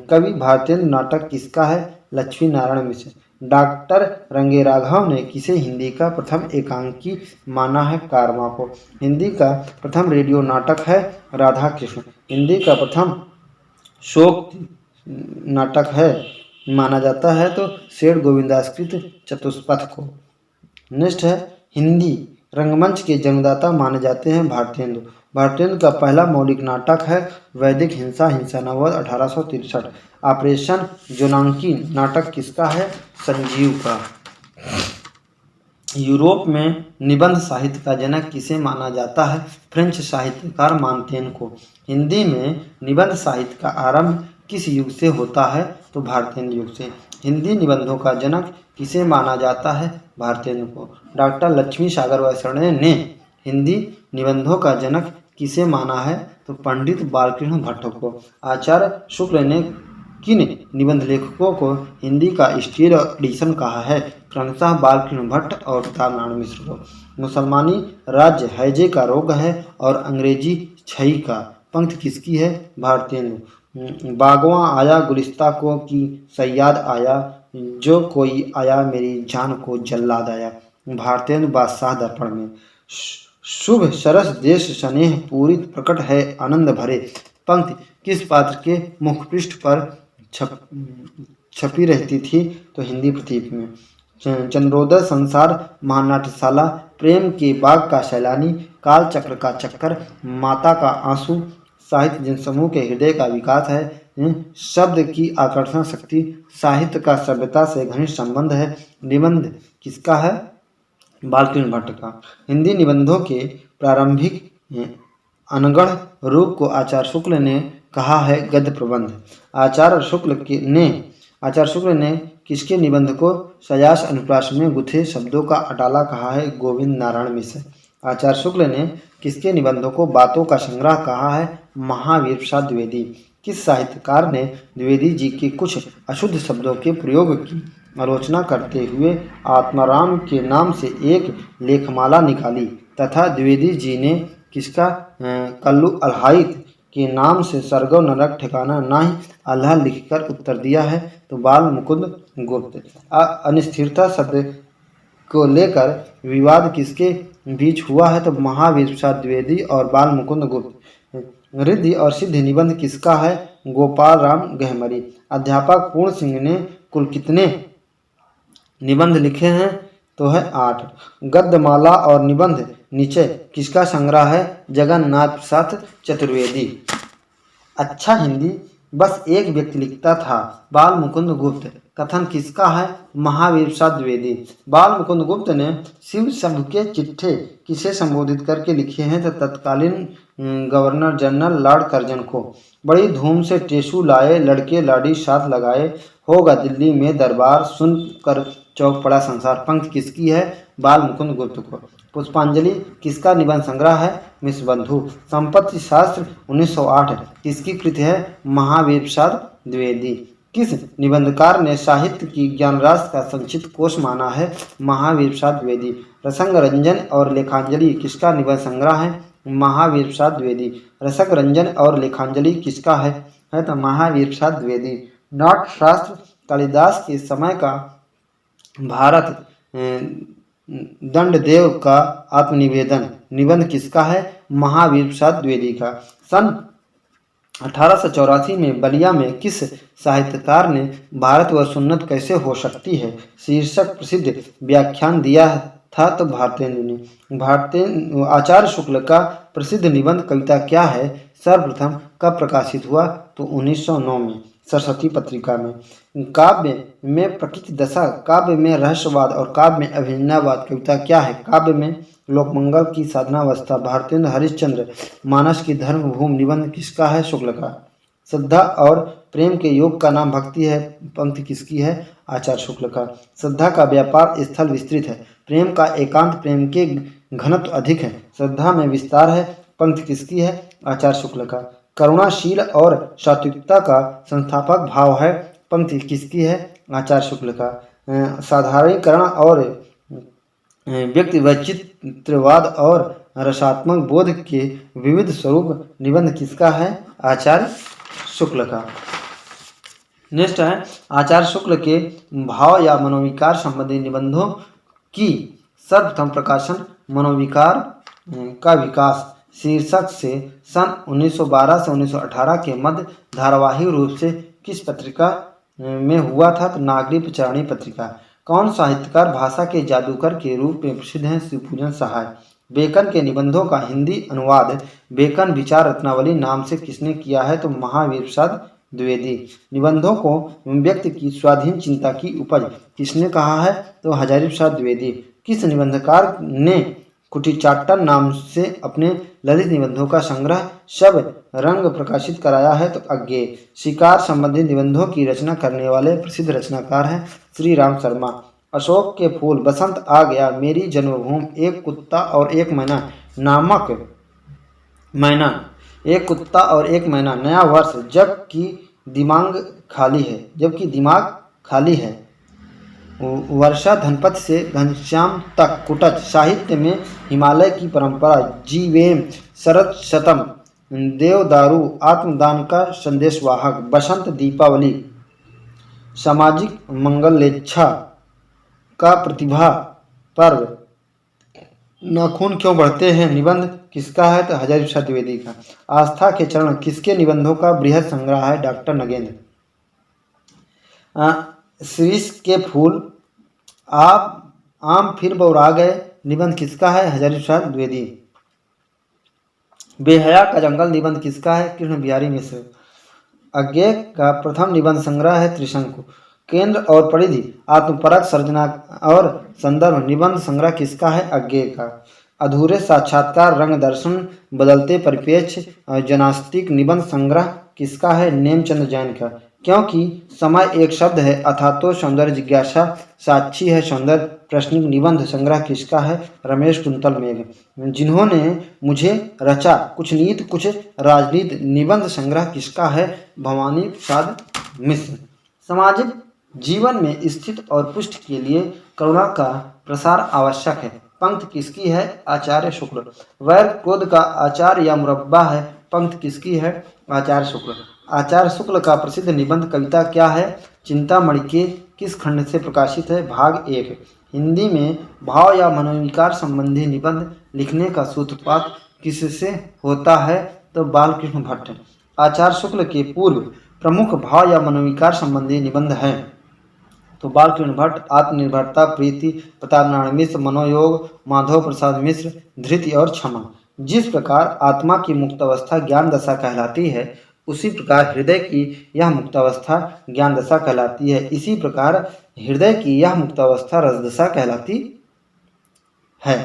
कवि भारतेंद्र नाटक किसका है? लक्ष्मी नारायण मिश्र। डॉक्टर रंगेराघव ने किसे हिंदी का प्रथम एकांकी माना है? कारवां को। हिंदी का प्रथम रेडियो नाटक है राधा कृष्ण। हिंदी का प्रथम शोक नाटक है माना जाता है तो सेठ गोविंदास्कृत चतुष्पथ को। नेक्स्ट है हिंदी रंगमंच के जन्मदाता माने जाते हैं भारतेंदु। भारतेंदु का पहला मौलिक नाटक है वैदिक हिंसा नववध 1863। ऑपरेशन जोनांकी नाटक किसका है? संजीव का। यूरोप में निबंध साहित्य का जनक किसे माना जाता है? फ्रेंच साहित्यकार मांटेन को। हिंदी में निबंध साहित्य का आरंभ किस युग से होता है? तो भारतेंदु युग से। हिंदी निबंधों का जनक किसे माना जाता है? भारतेंदु को। डॉक्टर लक्ष्मी सागर वात्सल्य ने हिंदी निबंधों का जनक किसे माना है? तो पंडित बालकृष्ण भट्ट को। आचार्य शुक्ल ने किन निबंध लेखकों को हिंदी का स्टील एडिशन कहा है? क्रमशः बालकृष्ण भट्ट और प्रतापनारायण मिश्र को। मुसलमानी राज्य हैजे का रोग है और अंग्रेजी छई का। पंक्ति किसकी है? भारतेंदु। बागवां आया गुलिस्ता को कि सयाद आया, जो कोई आया मेरी जान को जल्लाद आया। भारतेंदु बादशाह दर्पण में। शुभ सरस देश स्नेह पूरित प्रकट है आनंद भरे। पंक्ति किस पात्र के मुखपृष्ठ पर छपी रहती थी? तो हिंदी प्रतीक में। चंद्रोदय संसार महानाट्यशाला, प्रेम के बाग का सैलानी, काल चक्र का चक्कर, माता का आंसू, साहित्य जनसमूह के हृदय का विकास है, शब्द की आकर्षण शक्ति, साहित्य का सभ्यता से घनिष्ठ संबंध है। निबंध किसका है? बालकृष्ण भट्ट का। हिंदी निबंधों के प्रारंभिक अनगढ़ रूप को आचार्य शुक्ल ने कहा है गद्य प्रबंध। आचार्य शुक्ल ने किसके निबंध को सयास अनुप्रास में गुथे शब्दों का अटाला कहा है गोविंद नारायण मिश्र। आचार्य शुक्ल ने किसके निबंधों को बातों का संग्रह कहा है महावीर प्रसाद द्विवेदी। किस साहित्यकार ने द्विवेदी जी के कुछ अशुद्ध शब्दों के प्रयोग की आलोचना करते हुए आत्माराम के नाम से एक लेखमाला निकाली तथा द्विवेदी जी ने किसका कल्लू अलहाइत के नाम से सरगव नरक ठिकाना नाही अल्लाह लिखकर उत्तर दिया है तो बाल मुकुंद गुप्त। अनिस्थिरता शब्द को लेकर विवाद किसके बीच हुआ है तो महावीर प्रसाद द्विवेदी और बाल मुकुंद गुप्त। रिद्धि और सिद्धि निबंध किसका है गोपाल राम गहमरी। अध्यापक पूर्ण सिंह ने कुल कितने निबंध लिखे हैं तो है 8। गद्यमाला और निबंध निचय किसका संग्रह है जगन्नाथ प्रसाद चतुर्वेदी। अच्छा हिंदी बस एक व्यक्ति लिखता था बाल मुकुंद गुप्त कथन किसका है महावीर प्रसाद द्विवेदी। बाल मुकुंद गुप्त ने शिव शंभु के चिट्ठे किसे संबोधित करके लिखे हैं तो तत्कालीन गवर्नर जनरल लॉर्ड कर्जन को। बड़ी धूम से टेसू लाए लड़के लाड़ी साथ लगाए होगा दिल्ली में दरबार सुन कर चौक पड़ा संसार पंक्ति किसकी है बाल मुकुंद गुप्त को। पुष्पांजलि किसका निबंध संग्रह है मिश्रबंधु। संपत्ति शास्त्र 1908 किसकी कृति है महावीर प्रसाद द्विवेदी। किस निबंधकार ने साहित्य की ज्ञानराशि का संक्षिप्त कोश माना है महावीर प्रसाद द्विवेदी। रसंग रंजन और लेखांजलि किसका निबंध संग्रह है महावीर प्रसाद द्विवेदी। रसक रंजन और लेखांजलि किसका है तो महावीर प्रसाद द्विवेदी। नाट्यशास्त्र कालिदास के समय का भारत दंडदेव का आत्मनिवेदन निबंध किसका है महावीर प्रसाद द्विवेदी का। सन 1884 में बलिया में किस साहित्यकार ने भारतवर्ष उन्नत कैसे हो सकती है शीर्षक प्रसिद्ध व्याख्यान दिया था तो भारतेंदु ने। आचार्य शुक्ल का प्रसिद्ध निबंध कविता क्या है सर्वप्रथम कब प्रकाशित हुआ तो 1909 में सरस्वती पत्रिका में। काव्य में प्रकृति दशा काव्य में रहस्यवाद और काव्य में अभिनयवाद कविता क्या है काव्य में लोकमंगल की साधनावस्था। भारतेंद्र हरिश्चंद्र मानस की धर्मभूमि निबंध किसका है शुक्ल का। श्रद्धा और प्रेम के योग का नाम भक्ति है पंक्ति किसकी है आचार्य शुक्ल का। श्रद्धा का व्यापार स्थल विस्तृत है प्रेम का एकांत प्रेम के घनत्व अधिक है श्रद्धा में विस्तार है पंक्ति किसकी है आचार्य शुक्ल का। करुणाशील और सात्विकता का संस्थापक भाव है पंक्ति किसकी है आचार्य शुक्ल का। साधारणीकरण और व्यक्ति वैचित्रवाद और रसात्मक बोध के विविध स्वरूप निबंध किसका है आचार्य शुक्ल का। नेक्स्ट है आचार्य शुक्ल के भाव या मनोविकार संबंधी निबंधों की सर्वप्रथम प्रकाशन मनोविकार का विकास शीर्षक से सन 1912 से 1918 के मध्य धारावाहिक रूप से किस पत्रिका में हुआ था तो नागरी प्रचारणी पत्रिका। कौन साहित्यकार भाषा के जादूगर के रूप में प्रसिद्ध हैं शिवपूजन सहाय। बेकन के निबंधों का हिंदी अनुवाद बेकन विचार रत्नावली नाम से किसने किया है तो महावीर प्रसाद द्विवेदी। निबंधों को व्यक्ति की स्वाधीन चिंता की उपज किसने कहा है तो हजारी प्रसाद द्विवेदी। किस निबंधकार ने कुटीचाट्टन नाम से अपने ललित निबंधों का संग्रह शब रंग प्रकाशित कराया है तो अज्ञेय। शिकार संबंधी निबंधों की रचना करने वाले प्रसिद्ध रचनाकार हैं श्री राम शर्मा। अशोक के फूल बसंत आ गया मेरी जन्मभूमि एक कुत्ता और एक मैना नामक मैना एक कुत्ता और एक मैना नया वर्ष जबकि दिमाग खाली है वर्षा धनपत से घनश्याम तक कुटच। साहित्य में हिमालय की परंपरा जीवेम शरद शतम देवदारू आत्मदान का संदेशवाहक। बसंत दीपावली सामाजिक मंगलेच्छा का प्रतिभा पर्व। नाखून क्यों बढ़ते हैं निबंध किसका है तो हजारी प्रसाद द्विवेदी का। आस्था के चरण किसके निबंधों का बृहद संग्रह है डॉक्टर नगेंद्र। शीश के फूल आम फिर बौरा गए निबंध किसका है हजारी प्रसाद द्विवेदी। बेहया का जंगल निबंध किसका है कृष्ण बिहारी मिश्र। अज्ञेय का प्रथम निबंध संग्रह है त्रिशंकु। केंद्र और परिधि आत्मपरक सर्जना और संदर्भ निबंध संग्रह किसका है अज्ञेय का। अधूरे साक्षात्कार, रंग दर्शन, बदलते परिप्रेक्ष्य, जनास्तिक निबंध संग्रह किसका है? नेमचंद जैन का। क्योंकि समय एक शब्द है, अथातो सौंदर्य जिज्ञासा, साक्षी है सौंदर्य, प्रश्निक निबंध संग्रह किसका है? रमेश कुंतल मेघ। जिन्होंने मुझे रचा, कुछ नीति कुछ राजनीति निबंध संग्रह किसका है? भवानी प्रसाद मिश्र। सामाजिक जीवन में स्थित और पुष्टि के लिए करुणा का प्रसार आवश्यक है। पंक्ति किसकी है? आचार्य शुक्ल। वैर क्रोध का आचार या मुरब्बा है। पंक्ति किसकी है? आचार्य शुक्ल। आचार्य शुक्ल का प्रसिद्ध निबंध कविता क्या है? चिंतामणि के किस खंड से प्रकाशित है? भाग 1। हिंदी में भाव या मनोविकार संबंधी निबंध लिखने का सूत्रपात किससे होता है? तो बालकृष्ण भट्ट। आचार्य शुक्ल के पूर्व प्रमुख भाव या मनोविकार संबंधी निबंध हैं तो बालकृष्ण भट्ट, आत्मनिर्भरता, प्रीति, प्रताप नारायण मिश्र, मनोयोग, माधव प्रसाद मिश्र, धृति और क्षमा। जिस प्रकार आत्मा की मुक्तावस्था ज्ञान दशा कहलाती है, उसी प्रकार हृदय की यह मुक्तावस्था ज्ञान दशा कहलाती है। इसी प्रकार हृदय की यह मुक्तावस्था रसदशा कहलाती है।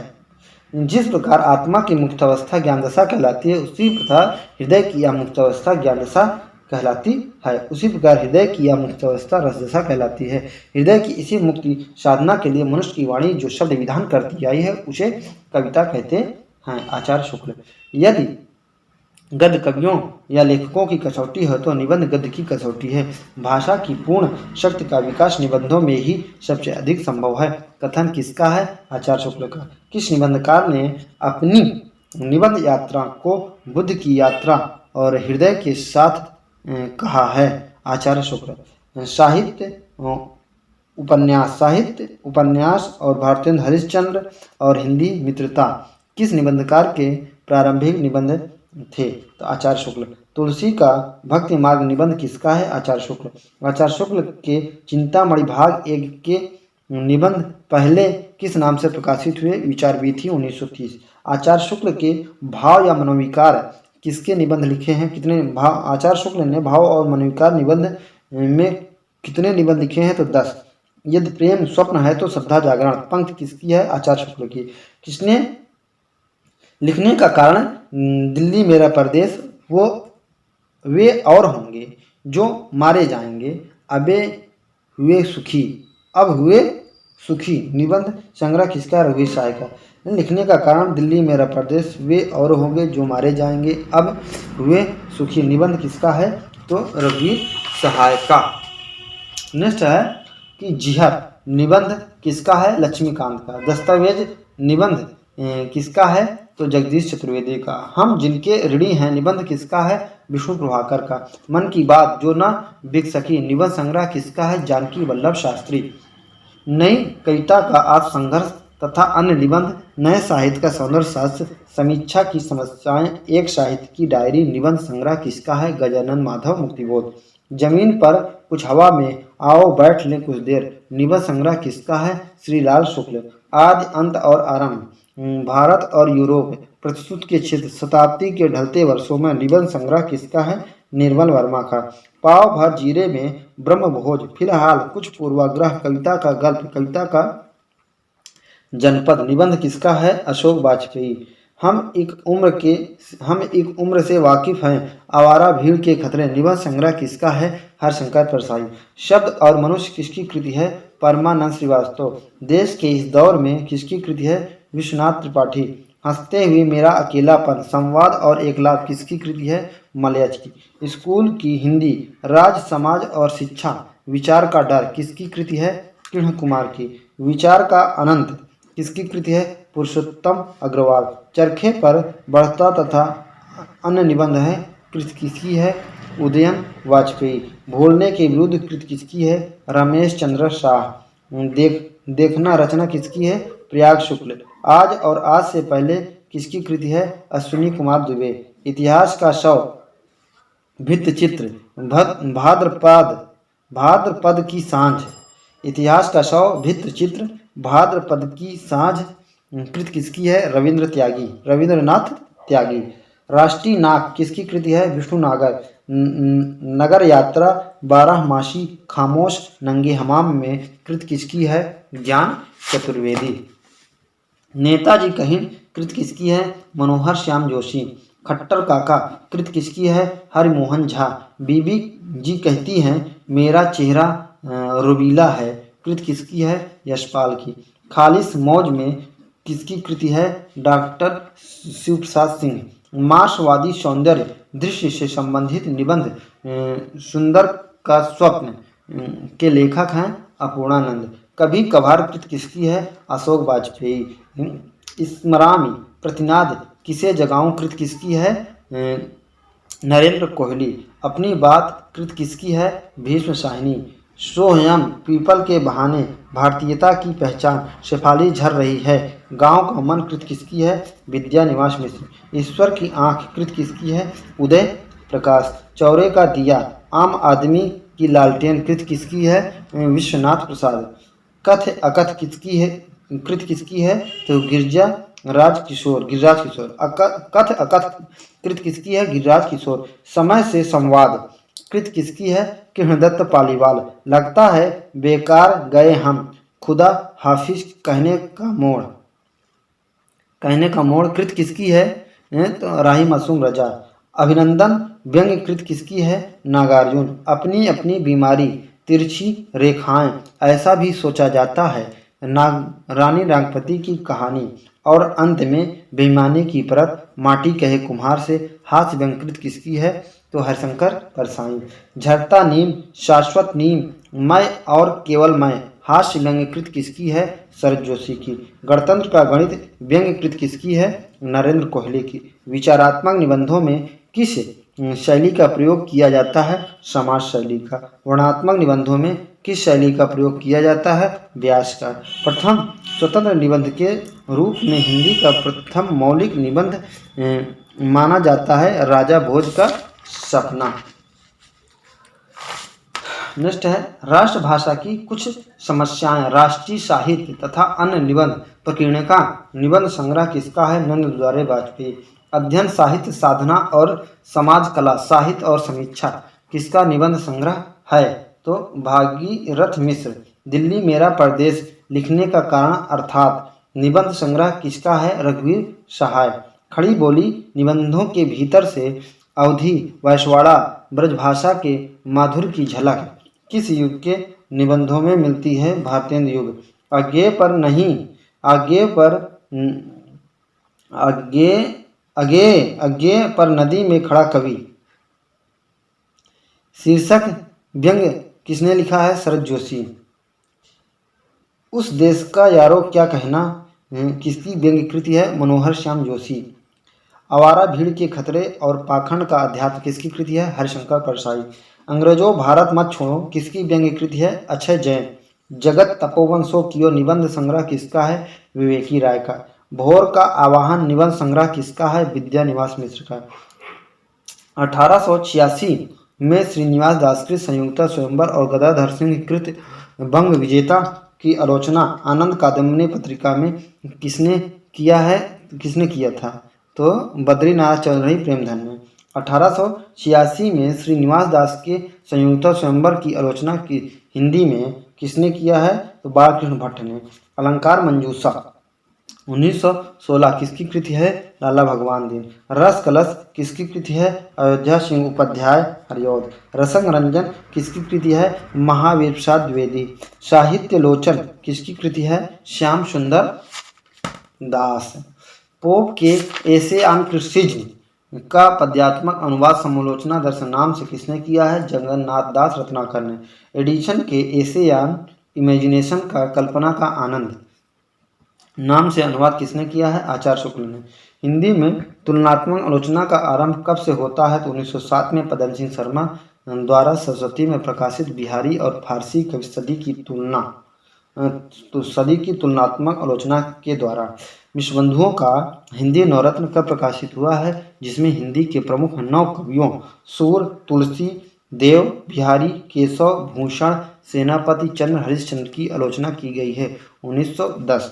जिस प्रकार आत्मा की मुक्तावस्था ज्ञान दशा कहलाती है, उसी प्रकार हृदय की यह मुक्तावस्था ज्ञान दशा कहलाती है। उसी प्रकार हृदय की यह मुक्तावस्था रसदशा कहलाती है। हृदय की इसी मुक्ति साधना के लिए मनुष्य की वाणी जो शब्द विधान करती आई है, उसे कविता कहते हैं। आचार्य शुक्ल। यदि गद्य कवियों या लेखकों की कसौटी है तो निबंध गद्य की कसौटी है। भाषा की पूर्ण शक्ति का विकास निबंधों में ही सबसे अधिक संभव है। कथन किसका है? आचार्य शुक्ल का। किस निबंधकार ने अपनी निबंध यात्रा को बुद्ध की यात्रा और हृदय के साथ कहा है? आचार्य शुक्ल। साहित्य उपन्यास और भारतेंद्र हरिश्चंद्र और हिंदी मित्रता किस निबंधकार के प्रारंभिक निबंध थे? तो आचार्य शुक्ल। तुलसी का भक्ति मार्ग निबंध किसका है? आचार्य शुक्ल। आचार्य शुक्ल के चिंतामणि भाग 1 के निबंध पहले किस नाम से प्रकाशित हुए? विचार वीथी 1930। आचार्य शुक्ल के भाव या मनोविकार किसके निबंध लिखे हैं? कितने भाव? आचार्य शुक्ल ने भाव और मनोविकार निबंध में कितने निबंध लिखे हैं? तो 10। यदि प्रेम स्वप्न है तो श्रद्धा जागरण पंक्ति किसकी है? आचार्य शुक्ल की। किसने लिखने का कारण? दिल्ली मेरा परदेश, वे और होंगे जो मारे जाएंगे, अबे हुए सुखी, अब हुए सुखी निबंध संग्रह किसका? रघुवीर सहाय का। लिखने का कारण दिल्ली मेरा प्रदेश, वे और होंगे जो मारे जाएंगे, अब हुए सुखी निबंध किसका है? तो रघुवीर सहाय का। नेक्स्ट है कि जिहर निबंध किसका है? लक्ष्मीकांत का। दस्तावेज निबंध किसका है? तो जगदीश चतुर्वेदी का। हम जिनके ऋणी हैं निबंध किसका है? विष्णु प्रभाकर का। मन की बात जो न बिक सकी निबंध संग्रह किसका है? जानकी वल्लभ शास्त्री। नई कविता का आज संघर्ष तथा अन्य निबंध, नए साहित्य का सौंदर्य शास्त्र, समीक्षा की समस्याएं, एक साहित्य की डायरी निबंध संग्रह किसका है? गजानन माधव मुक्तिबोध। जमीन पर कुछ हवा में, आओ बैठ लें कुछ देर निबंध संग्रह किसका है? श्रीलाल शुक्ल। आदि अंत और आरंभ, भारत और यूरोप, प्रतिशुद्ध के क्षेत्र, शताब्दी के ढलते वर्षों में निबंध संग्रह किसका है? निर्मल वर्मा का। पाव भर जीरे में ब्रह्मभोज, फिलहाल, कुछ पूर्वाग्रह, कविता का गल्प, कविता का जनपद निबंध किसका है? अशोक वाजपेयी। हम एक उम्र से वाकिफ हैं, आवारा भीड़ के खतरे निबंध संग्रह किसका है? हरशंकर परसाई। शब्द और मनुष्य किसकी कृति है? परमानंद श्रीवास्तव। देश के इस दौर में किसकी कृति है? विश्वनाथ त्रिपाठी। हंसते हुए मेरा अकेलापन, संवाद और एकलाभ किसकी कृति है? मलयच की। स्कूल की हिंदी, राज, समाज और शिक्षा, विचार का डर किसकी कृति है? कृष्ण कुमार की। विचार का अनंत किसकी कृति है? पुरुषोत्तम अग्रवाल। चरखे पर बढ़ता तथा अन्य निबंध है कृति किसकी है? उदयन वाजपेयी। भूलने के विरुद्ध कृति किसकी है? रमेश चंद्र शाह। देखना रचना किसकी है? प्रयाग शुक्ल। आज और आज से पहले किसकी कृति है? अश्विनी कुमार दुबे। इतिहास का शव, भित्त चित्र, भाद्रपद की सांझ। इतिहास का शव, भित्त चित्र, भाद्रपद की सांझ कृति किसकी है? रविंद्रनाथ त्यागी। राष्ट्रीय नाक किसकी कृति है? विष्णु नागर। नगर यात्रा, बारहमासी, खामोश, नंगे हमाम में कृति किसकी है? ज्ञान चतुर्वेदी। नेताजी कहीं कृत किसकी है? मनोहर श्याम जोशी। खट्टर काका कृत किसकी है? हरिमोहन झा। बीबी जी कहती हैं मेरा चेहरा रुबीला है, कृत किसकी है? यशपाल की। खालिस मौज में किसकी कृति है? डॉक्टर शिवप्रसाद सिंह। मार्क्सवादी सौंदर्य दृश्य से संबंधित निबंध सुंदर का स्वप्न के लेखक हैं अपूर्णानंद। कभी कभार कृत किसकी है? अशोक वाजपेयी। स्मरामी प्रतिनाद किसे जगाऊं कृत किसकी है? नरेंद्र कोहली। अपनी बात कृत किसकी है? भीष्म शाहिनी। सोहम पीपल के बहाने भारतीयता की पहचान शेफाली झर रही है। गांव का मन कृत किसकी है? विद्या निवास मिश्र। ईश्वर की आंख कृत किसकी है? उदय प्रकाश। चौरे का दिया आम आदमी की लालटेन कृत किसकी है? विश्वनाथ प्रसाद। कथ अकथ किसकी है? कृत किसकी है? तो गिरिराज किशोर। कथ अकथ कृत किसकी है? गिरिराज किशोर। समय से संवाद कृत किसकी है? कृष्णदत्त पालीवाल। लगता है बेकार गए हम, खुदा हाफिज कहने का मोड़ कृत किसकी है? तो राही मासूम रजा। अभिनंदन व्यंग्य कृत किसकी है? नागार्जुन। अपनी अपनी बीमारी तिरछी रेखाएं ऐसा भी सोचा जाता है। रानी नागपति की कहानी। और अंत में बेईमानी की परत माटी कहे कुम्हार से हास्य व्यंग्य कृत किसकी है? तो हरिशंकर परसाई। झरता नीम शाश्वत नीम मैं और केवल मैं हास्य व्यंग्य कृत किसकी है? शरद जोशी की। गणतंत्र का गणित व्यंग्य कृत किसकी है? नरेंद्र कोहली की। विचारात्मक निबंधों में किस शैली का प्रयोग किया जाता है? समाज शैली का। वर्णनात्मक निबंधों में किस शैली का प्रयोग किया जाता है? व्यास का। प्रथम स्वतंत्र निबंध के रूप में हिंदी का प्रथम मौलिक निबंध माना जाता है राजा भोज का सपना। नेक्स्ट है राष्ट्रभाषा की कुछ समस्याएं। राष्ट्रीय साहित्य तथा अन्य निबंध प्रकीर्णन का निबंध संग्रह किसका है? नंद दुलारे वाजपेयी। अध्ययन साहित्य साधना और समाज कला साहित्य और समीक्षा किसका निबंध संग्रह है? तो भागीरथ मिश्र। दिल्ली मेरा प्रदेश लिखने का कारण अर्थात निबंध संग्रह किसका है? रघुवीर सहाय। खड़ी बोली निबंधों के भीतर से अवधी वैश्वाड़ा ब्रजभाषा के माधुर्य की झलक किस युग के निबंधों में मिलती है? भारतेंद्र युग। आगे पर नहीं आगे पर आगे पर नदी में खड़ा कवि शीर्षक व्यंग्य किसने लिखा है? शरद जोशी। उस देश का यारो क्या कहना किसकी व्यंग्य कृति है? मनोहर श्याम जोशी। आवारा भीड़ के खतरे और पाखंड का अध्यात्म किसकी कृति है? हरिशंकर परसाई। अंग्रेजों भारत मत छोड़ो किसकी व्यंग्य कृति है? अक्षय जैन। जगत तपोवन सो कियो निबंध संग्रह किसका है? विवेकी राय का। भोर का आवाहन निबंध संग्रह किसका है? विद्या निवास मिश्र का। 1886 में श्रीनिवास दास कृत संयुक्ता स्वयंवर और गदाधर सिंह कृत बंग विजेता की आलोचना आनंद कादम्बिनी पत्रिका में किसने किया था? तो बद्रीनाथ चौधरी प्रेमधन ने। 1886 में श्रीनिवास दास के संयुक्ता स्वयंवर की आलोचना की हिंदी में किसने किया है? तो बालकृष्ण भट्ट ने। अलंकार मंजूषा 1916 किसकी कृति है? लाला भगवान दीन। रस कलश किसकी कृति है? अयोध्या सिंह उपाध्याय हरिऔध। रसंग रंजन किसकी कृति है? महावीर प्रसाद द्विवेदी। साहित्य लोचन किसकी कृति है? श्याम सुंदर दास। पोप के एसे ऑन क्रिटिसिज्म का पद्यात्मक अनुवाद समालोचना दर्शन नाम से किसने किया है? जगन्नाथ दास रत्नाकर ने। एडिशन के एसे ऑन इमेजिनेशन का कल्पना का आनंद नाम से अनुवाद किसने किया है? आचार्य शुक्ल ने। हिंदी में तुलनात्मक आलोचना का आरंभ कब से होता है? तो 1907 में पदम सिंह शर्मा द्वारा सरस्वती में प्रकाशित बिहारी और फारसी कवि सदी की तुलनात्मक आलोचना के द्वारा। विश्वबंधुओं का हिंदी नवरत्न कब प्रकाशित हुआ है? जिसमें हिंदी के प्रमुख 9 कवियों सूर, तुलसी, देव, बिहारी, केशव, भूषण, सेनापति, चंद्र, हरिश्चंद्र की आलोचना की गई है। 1910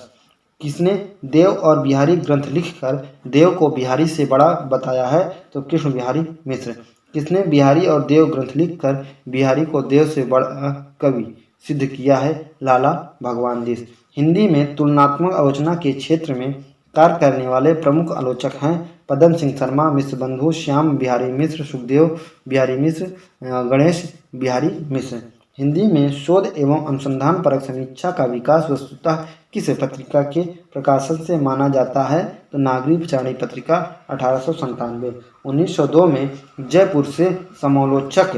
किसने देव और बिहारी ग्रंथ लिखकर देव को बिहारी से बड़ा बताया है? तो कृष्ण बिहारी मिश्र। किसने बिहारी और देव ग्रंथ लिखकर बिहारी को देव से बड़ा कवि सिद्ध किया है? लाला भगवान दीस। हिंदी में तुलनात्मक आलोचना के क्षेत्र में कार्य करने वाले प्रमुख आलोचक हैं पदम सिंह शर्मा, मिश्र बंधु, श्याम बिहारी मिश्र, सुखदेव बिहारी मिश्र, गणेश बिहारी मिश्र। हिंदी में शोध एवं अनुसंधान परक समीक्षा का विकास वस्तुतः किस पत्रिका के प्रकाशन से माना जाता है? तो नागरिक चारणी पत्रिका 1897। 1902 में जयपुर से समालोचक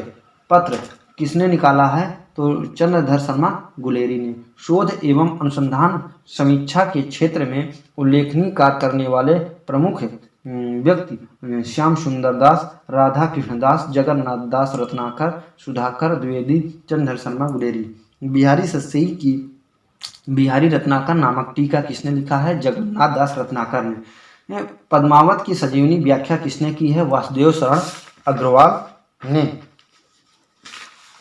पत्र किसने निकाला है? तो चंद्रधर शर्मा गुलेरी ने। शोध एवं अनुसंधान समीक्षा के क्षेत्र में उल्लेखनीय कार्य करने वाले प्रमुख व्यक्ति श्याम सुंदर दास, राधा कृष्ण दास, जगन्नाथ दास रत्नाकर, सुधाकर द्विवेदी, चंद्रधर शर्मा गुलेरी। बिहारी सस्यई की बिहारी रत्नाकर नामक टीका किसने लिखा है? जगन्नाथ दास रत्नाकर ने। पद्मावत की सजीवनी व्याख्या किसने की है? वासुदेव शरण अग्रवाल ने।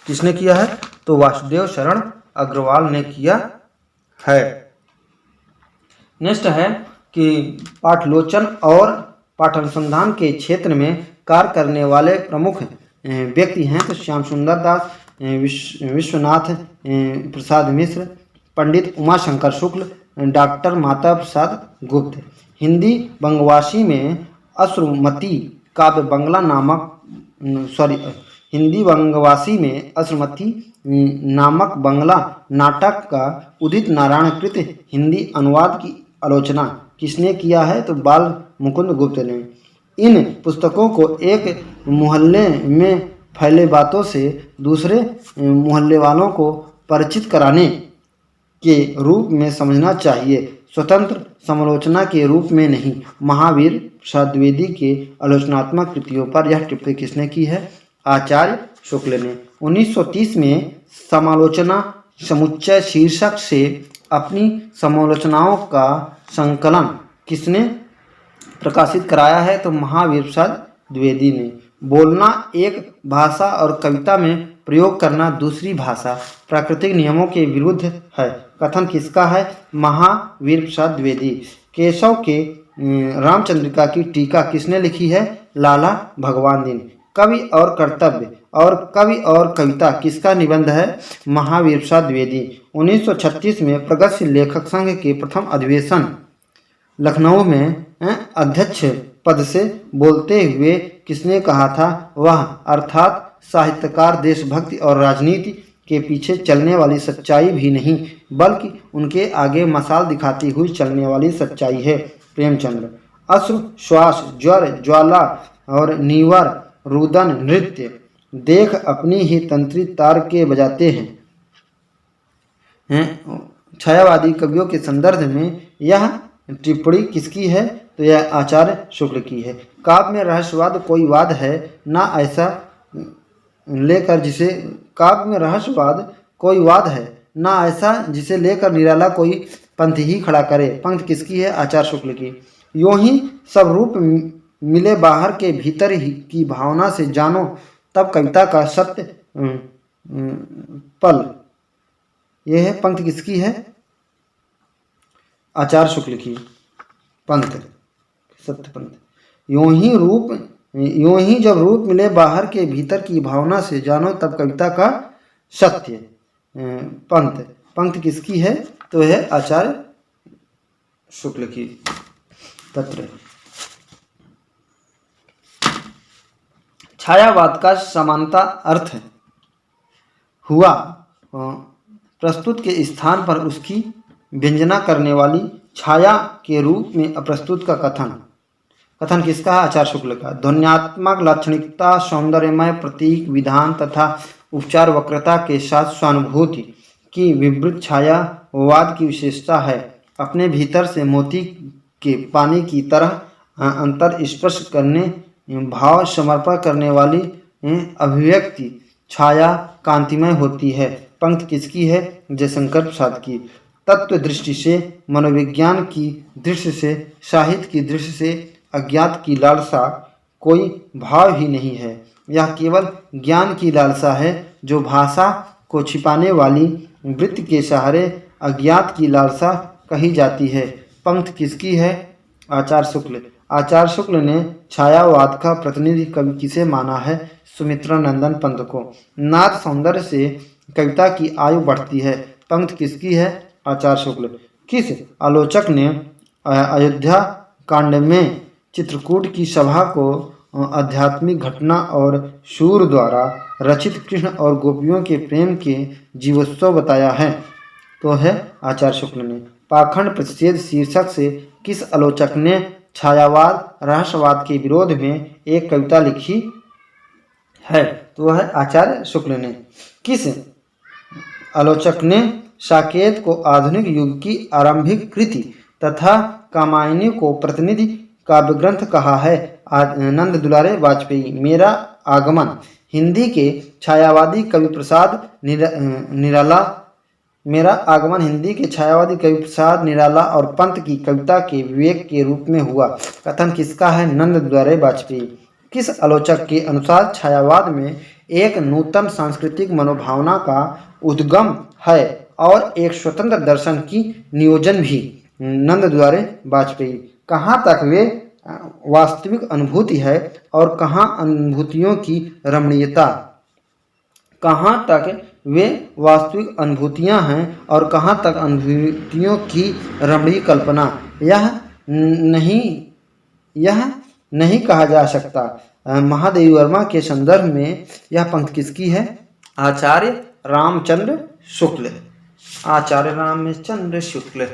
किसने किया है? तो वासुदेव शरण अग्रवाल ने किया है। नेक्स्ट है कि पाठलोचन और पाठानुसंधान के क्षेत्र में कार्य करने वाले प्रमुख व्यक्ति हैं तो श्याम सुंदर दास, विश्वनाथ प्रसाद मिश्र, पंडित उमाशंकर शुक्ल, डॉक्टर माता प्रसाद गुप्त। हिंदी बंगवासी में अश्रुमती काव्य बंगला हिंदी बंगवासी में अश्रुमती नामक बंगला नाटक का उदित नारायण कृत हिंदी अनुवाद की आलोचना किसने किया है? तो बाल मुकुंद गुप्त ने। इन पुस्तकों को एक मोहल्ले में फैले बातों से दूसरे मोहल्ले वालों को परिचित कराने के रूप में समझना चाहिए, स्वतंत्र समालोचना के रूप में नहीं। महावीर प्रसाद द्विवेदी के आलोचनात्मक कृतियों पर यह टिप्पणी किसने की है? आचार्य शुक्ल ने। 1930 में समालोचना समुच्चय शीर्षक से अपनी समालोचनाओं का संकलन किसने प्रकाशित कराया है? तो महावीर प्रसाद द्विवेदी ने। बोलना एक भाषा और कविता में प्रयोग करना दूसरी भाषा प्राकृतिक नियमों के विरुद्ध है, कथन किसका है? महावीर प्रसाद द्विवेदी। केशव के रामचंद्रिका की टीका किसने लिखी है? लाला भगवान दीन। कवि और कर्तव्य और कवि और कविता किसका निबंध है? महावीर प्रसाद द्विवेदी। 1936 में प्रगतिशील लेखक संघ के प्रथम अधिवेशन लखनऊ में अध्यक्ष पद से बोलते हुए किसने कहा था? वह अर्थात साहित्यकार देशभक्ति और राजनीति के पीछे चलने वाली सच्चाई भी नहीं बल्कि उनके आगे मसाल दिखाती हुई चलने वाली सच्चाई है। प्रेमचंद्र। अश्रु, श्वास, ज्वर, ज्वाला और नीवर, रुदन, नृत्य देख अपनी ही तंत्री तार के बजाते हैं। छायावादी कवियों के संदर्भ में यह टिप्पणी किसकी है? तो यह आचार्य शुक्ल की है। काव्य में रहस्यवाद कोई वाद है ना ऐसा लेकर जिसे काव्य में रहस्यवाद कोई वाद है ना ऐसा जिसे लेकर निराला कोई पंथ ही खड़ा करे। पंक्ति किसकी है? आचार्य शुक्ल की। यूं ही सब रूप मिले बाहर के भीतर ही की भावना से जानो तब कविता का सत्य पल। यह है पंक्ति किसकी है? आचार्य शुक्ल की। पंथ सत्य पंथ। यूं ही जब रूप मिले बाहर के भीतर की भावना से जानो तब कविता का सत्य पंथ। पंक्ति किसकी है? तो है आचार्य शुक्ल की। तत्र छायावाद का समानता अर्थ हुआ प्रस्तुत के स्थान पर उसकी व्यंजना करने वाली छाया के रूप में अप्रस्तुत का कथन। कथन किसका है? आचार्य शुक्ल का। ध्वन्यात्मक लाक्षणिकता, सौंदर्यमय प्रतीक, विधान तथा उपचार वक्रता के साथ स्वानुभूति की विवृत छायावाद की विशेषता है। अपने भीतर से मोती के पानी की तरह अंतर स्पर्श करने, भाव समर्पण करने वाली अभिव्यक्ति छाया कांतिमय होती है। पंक्ति किसकी है? जयशंकर प्रसाद की। तत्व दृष्टि से, मनोविज्ञान की दृष्टि से, साहित्य की दृष्टि से अज्ञात की लालसा कोई भाव ही नहीं है। यह केवल ज्ञान की लालसा है जो भाषा को छिपाने वाली वृत्ति के सहारे अज्ञात की लालसा कही जाती है। पंक्ति किसकी है? आचार्य शुक्ल। आचार्य शुक्ल ने छायावाद का प्रतिनिधि कवि किसे माना है? सुमित्रा नंदन पंत को। नाद सौंदर्य से कविता की आयु बढ़ती है। पंक्ति किसकी है? आचार्य शुक्ल। किस आलोचक ने अयोध्या कांड में चित्रकूट की सभा को आध्यात्मिक घटना और सूर द्वारा रचित कृष्ण और गोपियों के प्रेम के जीवोत्सव बताया है? तो है आचार्य शुक्ल ने। पाखंड प्रतिषेध शीर्षक से किस आलोचक ने छायावाद रहस्यवाद के विरोध में एक कविता लिखी है? तो है आचार्य शुक्ल ने। किस आलोचक ने साकेत को आधुनिक युग की आरंभिक कृति तथा कामायनी को प्रतिनिधि काव्यग्रंथ कहा है? नंद दुलारे वाजपेयी। मेरा आगमन हिंदी के छायावादी कवि प्रसाद निराला मेरा आगमन हिंदी के छायावादी कवि प्रसाद निराला और पंत की कविता के विवेक के रूप में हुआ। कथन किसका है? नंद दुलारे वाजपेयी। किस आलोचक के अनुसार छायावाद में एक नूतन सांस्कृतिक मनोभावना का उद्गम है और एक स्वतंत्र दर्शन की नियोजन भी? नंद दुलारे वाजपेयी। कहाँ तक वे वास्तविक अनुभूति है और कहाँ अनुभूतियों की रमणीयता? कहाँ तक वे वास्तविक अनुभूतियाँ हैं और कहाँ तक अनुभूतियों की रमणीय कल्पना? यह नहीं कहा जा सकता। महादेवी वर्मा के संदर्भ में यह पंक्ति किसकी है? आचार्य रामचंद्र शुक्ल। आचार्य रामचंद्र शुक्ल।